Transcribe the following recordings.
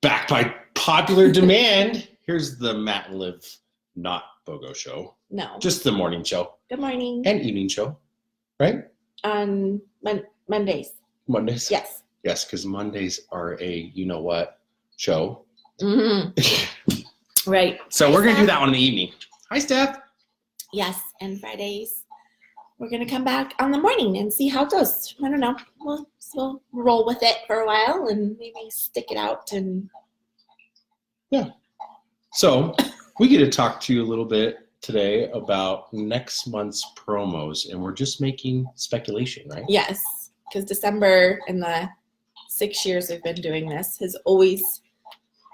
Back by popular demand, here's the Matt and Liv not BOGO show. No. Just the morning show. Good morning. And evening show, right? On Mondays. Mondays? Yes. Yes, because Mondays are a you-know-what show. Mm-hmm. Right. So Hi, we're going to do Steph. that one in the evening. Hi, Steph. Yes, and Fridays. We're going to come back on the morning and see how it goes. I don't know. We'll roll with it for a while and maybe stick it out. And yeah. So we get to talk to you a little bit today about next month's promos, and we're just making speculation, right? Yes, because December in the 6 years we've been doing this has always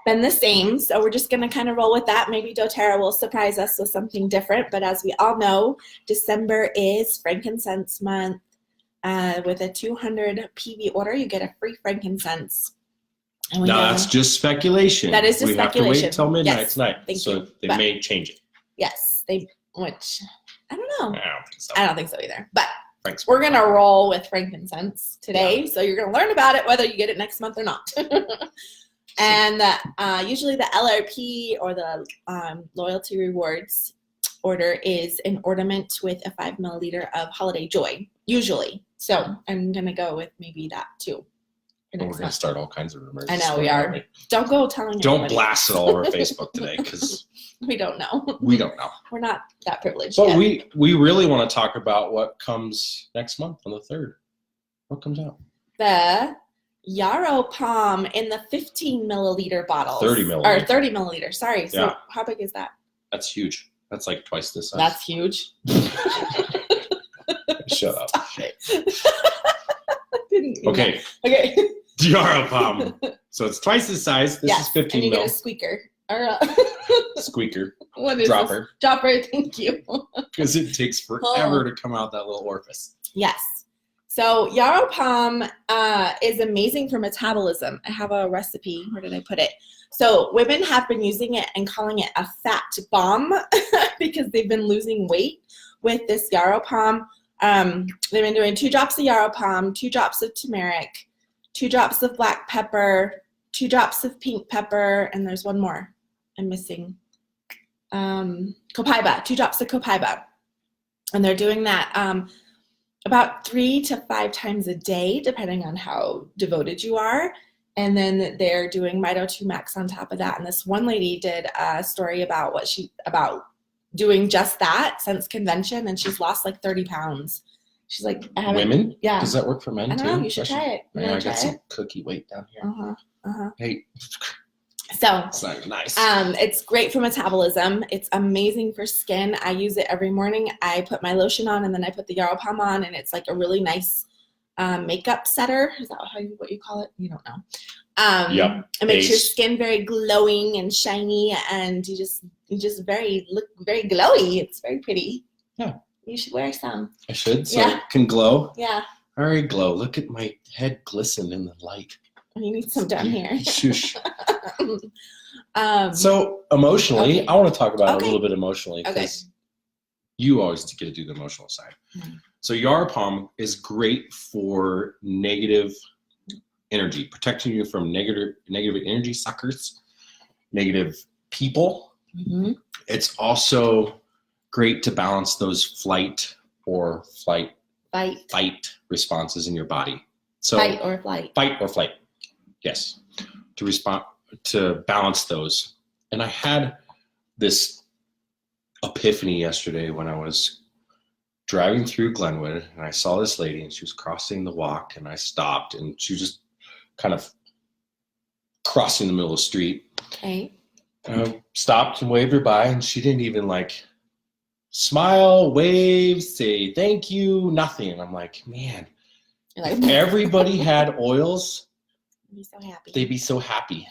been the same. So we're just going to kind of roll with that. Maybe doTERRA will surprise us with something different. But as we all know, December is frankincense month. With a 200 PV order, you get a free frankincense. And No, that's just speculation. That is just we speculation. We have to wait till midnight Yes, tonight. thank so you. they But- may change it. Yes, which I don't know. I don't think so. I don't think so either. But Thanks. we're going to roll with frankincense today. So you're going to learn about it whether you get it next month or not. And usually the LRP or the loyalty rewards order is an ornament with a 5 milliliter of Holiday Joy, usually. So I'm going to go with maybe that too. We're going to start all kinds of rumors. I know we are. Don't go telling Don't anybody. blast it all over Facebook today because We don't know. we don't know. We're not that privileged But yet. we really want to talk about what comes next month on the 3rd. What comes out? The Yarrow Palm in the 15 milliliter bottles. 30 milliliter. Or 30 milliliter. Sorry. So Yeah. how big is that? That's huge. That's like twice this size. That's huge. Shut up. Stop it. Didn't mean Okay. that. Okay. Yarrow Palm. So it's twice this size. This yes. is 15 and you mil. get a squeaker. Or Squeaker. what is Dropper. this? Dropper. Thank you. Because it takes forever to come out that little orifice. Yes. So Yarrow Palm is amazing for metabolism. I have a recipe. Where did I put it? So women have been using it and calling it a fat bomb because they've been losing weight with this Yarrow Palm. They've been doing 2 drops of Yarrow Palm, 2 drops of turmeric, 2 drops of black pepper, 2 drops of pink pepper, and there's one more I'm missing. Copaiba, 2 drops of copaiba. And they're doing that about 3 to 5 times a day, depending on how devoted you are. And then they're doing Mito 2 Max on top of that. And this one lady did a story about about doing just that since convention, and she's lost like 30 pounds. She's like, I haven't. Women? Yeah. Does that work for men I don't too? know. You should try it. You Yeah, wanna I got try some it? cookie weight down here. Uh-huh. Hey, So it's not even nice. it's great for metabolism. It's amazing for skin. I use it every morning. I put my lotion on and then I put the Yarrow Palm on, and it's like a really nice makeup setter. Is that what you call it? You don't know. Yep. It makes your Base. skin very glowing and shiny, and you just look very glowy. It's very pretty. Yeah. You should wear some. I should, so Yeah. it can glow. Yeah. All right, glow. Look at my head glisten in the light. You need some down here. Shush. Um, So emotionally, Okay. I want to talk about it a Okay. little bit emotionally Okay. because you always get to do the emotional side. Mhm. So Yarrow Palm is great for negative energy, protecting you from negative energy suckers, negative people. mhm. It's also great to balance those fight responses in your body. So Fight or flight. fight or flight. Yes. To balance those. And I had this epiphany yesterday when I was driving through Glenwood and I saw this lady and she was crossing the walk, and I stopped and she was just kind of crossing the middle of the street. Okay. And I stopped and waved her by, and she didn't even like smile, wave, say thank you, nothing. And I'm like, man, You're if like, everybody had oils, be so happy. they'd be so happy.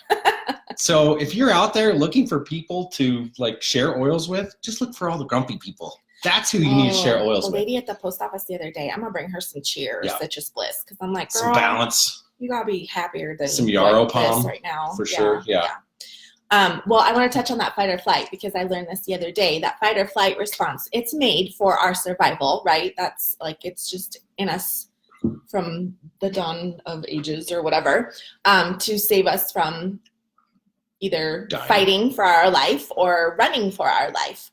So if you're out there looking for people to like share oils with, just look for all the grumpy people. That's who you need to share oils the with. lady at the post office the other day, I'm gonna bring her some cheer, Yeah. citrus bliss, because I'm like, girl, Some balance. you gotta be happier than Some Yarrow like Palm, this right now. for sure, yeah. Well, I want to touch on that fight or flight because I learned this the other day. That fight or flight response, it's made for our survival, right? That's like, it's just in us from the dawn of ages or whatever, to save us from either Dying. fighting for our life or running for our life.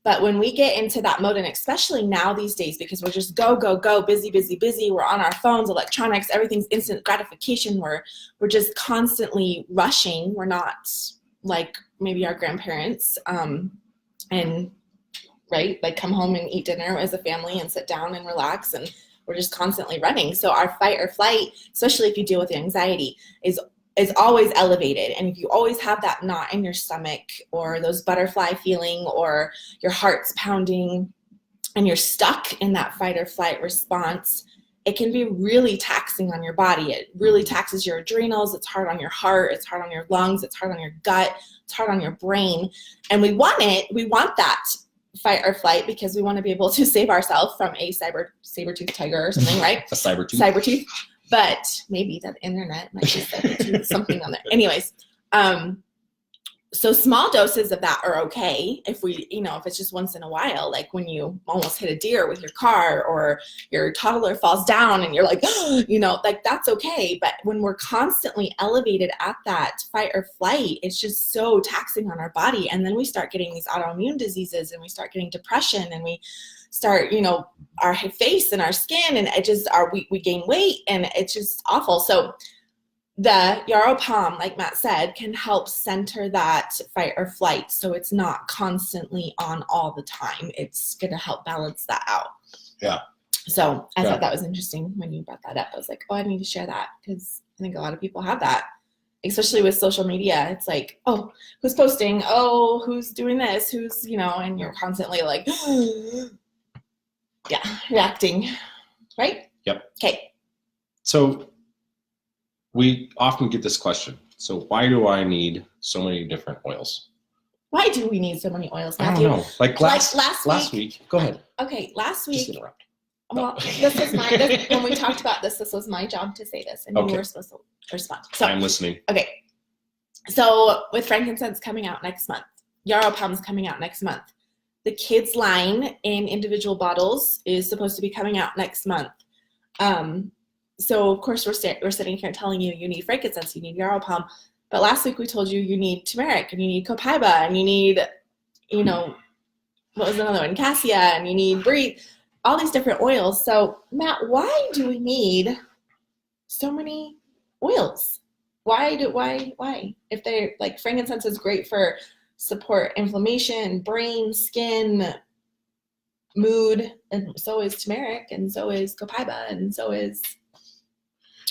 But when we get into that mode, and especially now these days, because we're just go, go, go, busy, busy, busy. We're on our phones, electronics, everything's instant gratification. We're just constantly rushing. We're not like maybe our grandparents, and right, like come home and eat dinner as a family and sit down and relax, and we're just constantly running. So our fight or flight, especially if you deal with anxiety, is always elevated. And if you always have that knot in your stomach or those butterfly feeling or your heart's pounding and you're stuck in that fight or flight response, it can be really taxing on your body. It really taxes your adrenals. It's hard on your heart. It's hard on your lungs. It's hard on your gut. It's hard on your brain. And we want that fight or flight because we want to be able to save ourselves from a saber-toothed tiger or something, right? A cyber-tooth. Cyber-tooth. But maybe the internet might be saber-tooth, something on there. Anyways, so small doses of that are okay if if it's just once in a while, like when you almost hit a deer with your car or your toddler falls down and you're like, like that's okay. But when we're constantly elevated at that fight or flight, it's just so taxing on our body. And then we start getting these autoimmune diseases and we start getting depression and we start, our face and our skin and it just we gain weight and it's just awful. So the Yarrow Pom, like Matt said, can help center that fight or flight so it's not constantly on all the time. It's going to help balance that out. Yeah. So I thought that was interesting when you brought that up. I was like, I need to share that because I think a lot of people have that, especially with social media. It's like, oh, who's posting? Oh, who's doing this? Who's, and you're constantly like, reacting, right? Yep. Okay. So we often get this question. So why do I need so many different oils? Why do we need so many oils, I Matthew? don't know. Like last week. Go ahead. Okay, last week. Just interrupt. Well, when we talked about this was my job to say this, and you were supposed to respond. So I'm listening. Okay. So with frankincense coming out next month, Yarrow Pom's coming out next month. The kids line in individual bottles is supposed to be coming out next month. So of course we're sitting here telling you need frankincense, you need Yarrow Pom, but last week we told you need turmeric and you need copaiba and you need, what was another one? Cassia, and you need brie, all these different oils. So Matt, why do we need so many oils? Why? If they're like frankincense is great for support inflammation, brain, skin, mood, and so is turmeric, and so is copaiba, and so is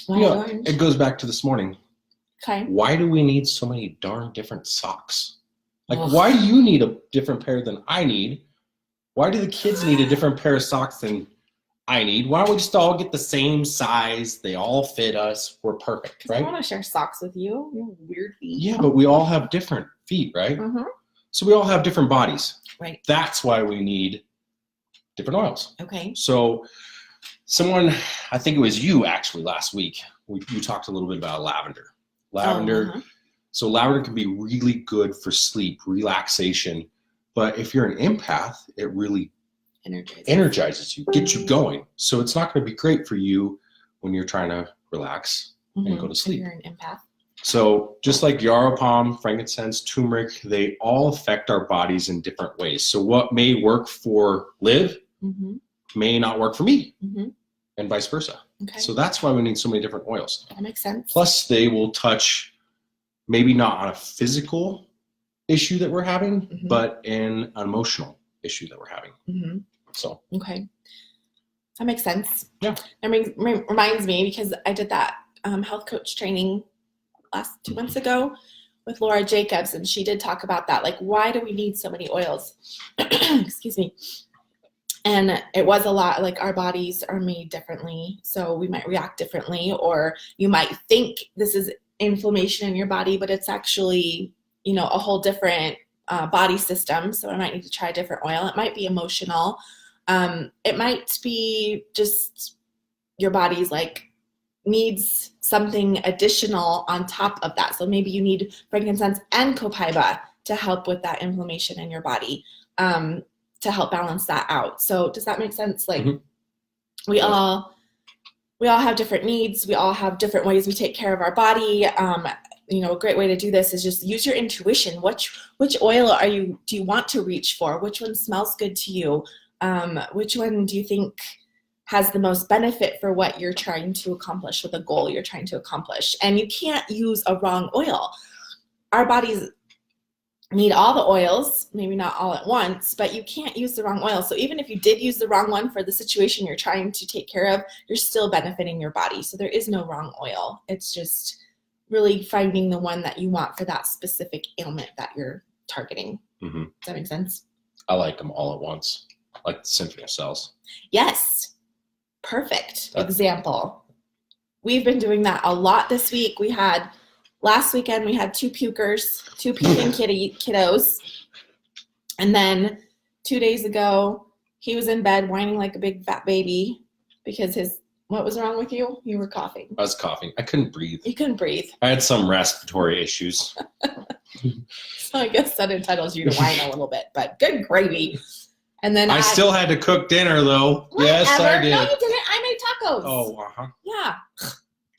orange. It goes back to this morning. Okay. Why do we need so many darn different socks? Like, why do you need a different pair than I need? Why do the kids need a different pair of socks than I need? Why don't we just all get the same size? They all fit us. We're perfect, right? I want to share socks with you. You have weird feet. Yeah, but we all have different feet, right? Mm-hmm. So we all have different bodies. Right. That's why we need different oils. Okay. So someone, I think it was you actually last week, you talked a little bit about lavender. So lavender can be really good for sleep, relaxation. But if you're an empath, it really energizes you, gets you going. So it's not going to be great for you when you're trying to relax and go to sleep. If you're an empath. So just like Yarrow Pom, frankincense, turmeric, they all affect our bodies in different ways. So what may work for Liv may not work for me, and vice versa. Okay. So that's why we need so many different oils. That makes sense. Plus, they will touch maybe not on a physical issue that we're having, but an emotional issue that we're having. So. Okay. That makes sense. Yeah. That reminds me, because I did that health coach training last 2 months ago with Laura Jacobs, and she did talk about that. Like, why do we need so many oils? Excuse me. And it was a lot like our bodies are made differently, so we might react differently, or you might think this is inflammation in your body, but it's actually, a whole different body system. So I might need to try a different oil. It might be emotional. It might be just your body's like needs something additional on top of that. So maybe you need frankincense and copaiba to help with that inflammation in your body, to help balance that out. So does that make sense? Like we all have different needs. We all have different ways we take care of our body. a great way to do this is just use your intuition. Which oil do you want to reach for? Which one smells good to you? Which one do you think has the most benefit for what you're trying to accomplish, with a goal you're trying to accomplish? And you can't use a wrong oil. Our bodies need all the oils, maybe not all at once, but you can't use the wrong oil. So even if you did use the wrong one for the situation you're trying to take care of, you're still benefiting your body. So there is no wrong oil. It's just really finding the one that you want for that specific ailment that you're targeting. Mm-hmm. Does that make sense? I like them all at once, like the Symphony of Cells. Yes. Perfect example. We've been doing that a lot this week. Last weekend we had 2 puking kiddos. And then 2 days ago, he was in bed whining like a big fat baby because what was wrong with you? You were coughing. I was coughing. I couldn't breathe. You couldn't breathe. I had some respiratory issues. So I guess that entitles you to whine a little bit, but good gravy. And then I still had to cook dinner, though. Whatever. Yes, I did. No, you didn't. I made tacos. Oh, uh-huh. Yeah.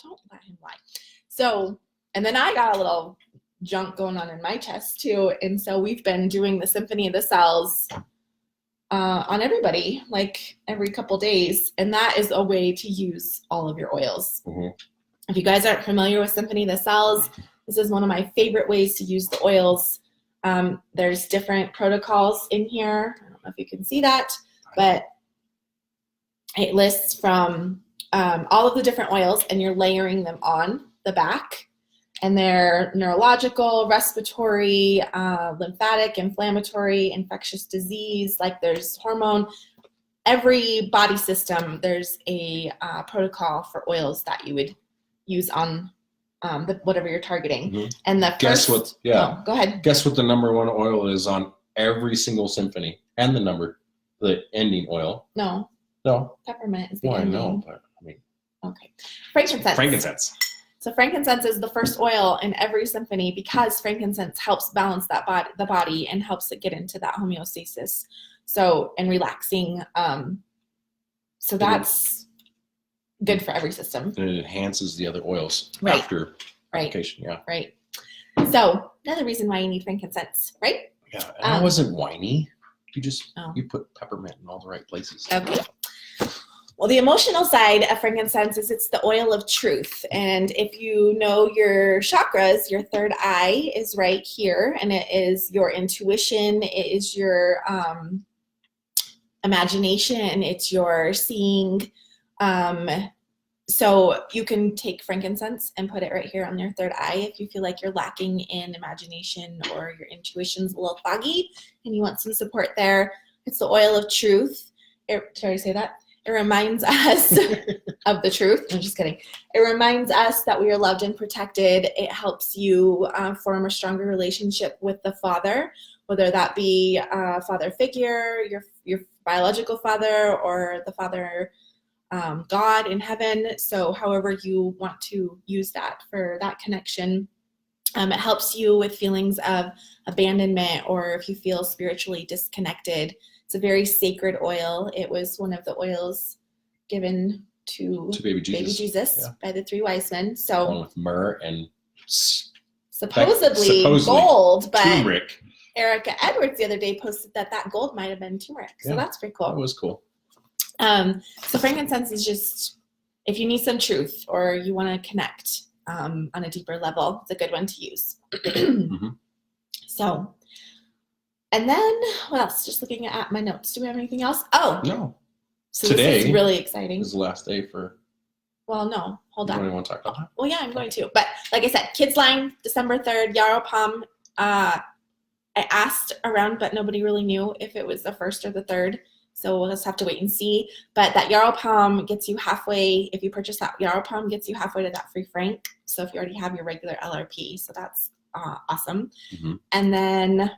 Don't let him lie. So, and then I got a little junk going on in my chest, too. And so we've been doing the Symphony of the Cells on everybody, like every couple days. And that is a way to use all of your oils. Mm-hmm. If you guys aren't familiar with Symphony of the Cells, this is one of my favorite ways to use the oils. There's different protocols in here. I don't know if you can see that, but it lists from all of the different oils, and you're layering them on the back. And they're neurological, respiratory, lymphatic, inflammatory, infectious disease, like there's hormone. Every body system, there's a protocol for oils that you would use on whatever you're targeting. Mm-hmm. And the Guess first, what? Yeah. Oh, go ahead. Guess what the number 1 oil is on every single symphony, and the ending oil. No, No. peppermint is the Well, I ending. know, but I mean, Okay. Frankincense. frankincense. So frankincense is the first oil in every symphony because frankincense helps balance the body and helps it get into that homeostasis. So, and relaxing. So that's good for every system. And it enhances the other oils Right. after application. Yeah. Right. So another reason why you need frankincense, right? Yeah. And I wasn't whiny. Oh. You put peppermint in all the right places. Okay. Well, the emotional side of frankincense is it's the oil of truth. And if you know your chakras, your third eye is right here, and it is your intuition, it is your imagination, it's your seeing. So you can take frankincense and put it right here on your third eye if you feel like you're lacking in imagination or your intuition's a little foggy and you want some support there. It's the oil of truth. Should I say that? It reminds us of the truth. I'm just kidding. It reminds us that we are loved and protected. It helps you form a stronger relationship with the Father, whether that be a father figure, your biological father, or the Father, God in heaven. So however you want to use that for that connection. It helps you with feelings of abandonment, or if you feel spiritually disconnected. It's a very sacred oil. It was one of the oils given to baby Jesus, yeah, by the 3 wise men. So along with myrrh and supposedly gold, but turmeric. Erica Edwards the other day posted that gold might have been turmeric. So that's pretty cool. That was cool. So frankincense is just, if you need some truth or you want to connect on a deeper level, it's a good one to use. Mm-hmm. So, and then what else? Just looking at my notes. Do we have anything else? Oh, no. So Today this is really exciting. This is the last day for. Well, no, hold You on. don't want to talk about that? Well, yeah, I'm going to. But like I said, Kids Line, December 3rd, Yarrow Palm. I asked around, but nobody really knew if it was the 1st or the 3rd. So we'll just have to wait and see. But that Yarrow Palm gets you halfway. If you purchase that Yarrow Palm, gets you halfway to that free frank. So if you already have your regular LRP, so that's awesome. Mm-hmm. And then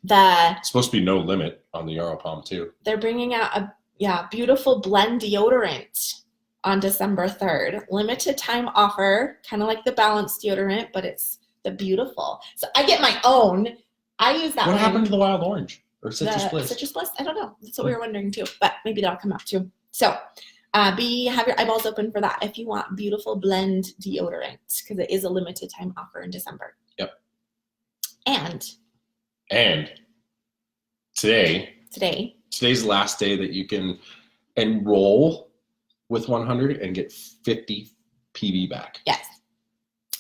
it's supposed to be no limit on the Yarrow Palm too. They're bringing out a beautiful blend deodorant on December 3rd. Limited time offer, kind of like the Balance deodorant, but it's the Beautiful. So I get my own. I use that one. What happened to the Wild Orange or Citrus Bliss? Citrus Bliss? I don't know. That's what we were wondering too, but maybe that'll come out too. So Have your eyeballs open for that if you want beautiful blend deodorant, because it is a limited time offer in December. Yep. And today's the last day that you can enroll with 100 and get 50 PV back. Yes.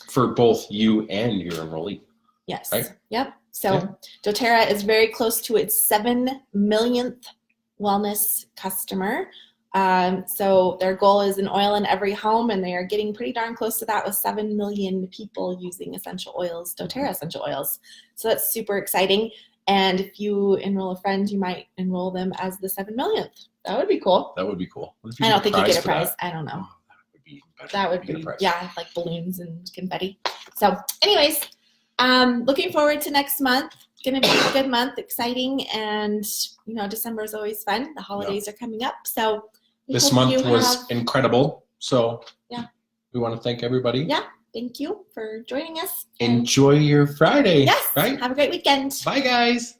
For both you and your enrollee. Yes. Right? Yep. So doTERRA is very close to its 7 millionth wellness customer. So their goal is an oil in every home, and they are getting pretty darn close to that with 7 million people using essential oils, doTERRA essential oils. So that's super exciting. And if you enroll a friend, you might enroll them as the 7 millionth. That would be cool. That would be cool. I don't think you get a prize. I don't know. Oh, that would be better. That would be, yeah, like balloons and confetti. So anyways, looking forward to next month. Going to be a good month, exciting, and December is always fun. The holidays are coming up, so this month was incredible. So yeah, we want to thank everybody. Yeah, thank you for joining us. Enjoy your Friday. Yes, right. Have a great weekend. Bye, guys.